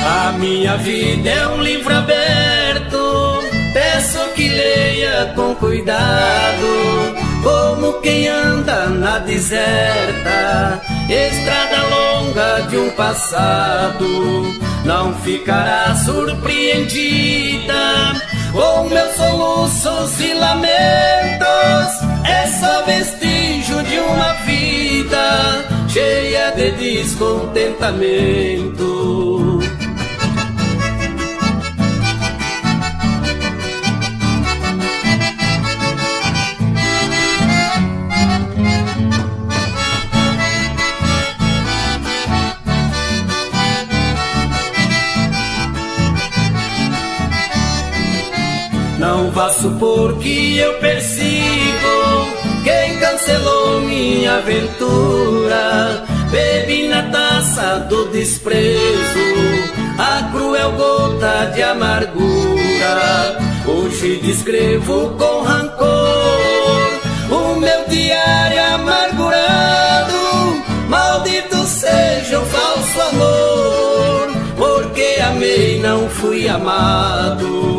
A minha vida é um livro aberto, peço que leia com cuidado, como quem anda na deserta, estrada longa de um passado. Não ficará surpreendida com meus soluços e lamentos, é só vestígio de uma vida cheia de descontentamento. Não vá supor que eu persigo quem cancelou minha aventura. Bebi na taça do desprezo a cruel gota de amargura. Hoje descrevo com rancor o meu diário amargurado. Maldito seja o falso amor, porque amei, não fui amado.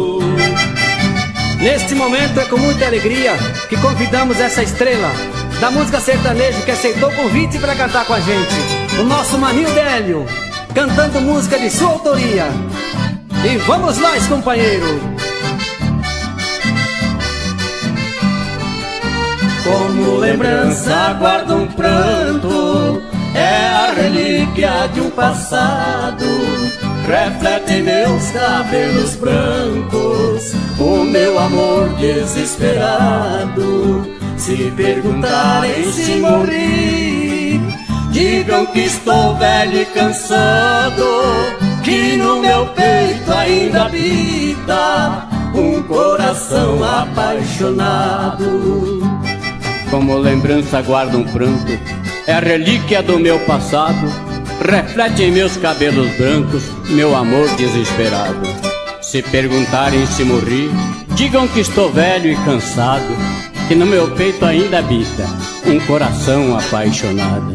Neste momento é com muita alegria que convidamos essa estrela da música sertaneja que aceitou o convite para cantar com a gente, o nosso Maninho Délio, cantando música de sua autoria. E vamos nós, companheiro! Como lembrança guardo um pranto, é a relíquia de um passado. Reflete meus cabelos brancos, o meu amor desesperado. Se perguntarem se morri, digam que estou velho e cansado, que no meu peito ainda habita um coração apaixonado. Como lembrança guardo um pranto, é a relíquia do meu passado. Reflete em meus cabelos brancos meu amor desesperado. Se perguntarem se morri, digam que estou velho e cansado, que no meu peito ainda habita um coração apaixonado.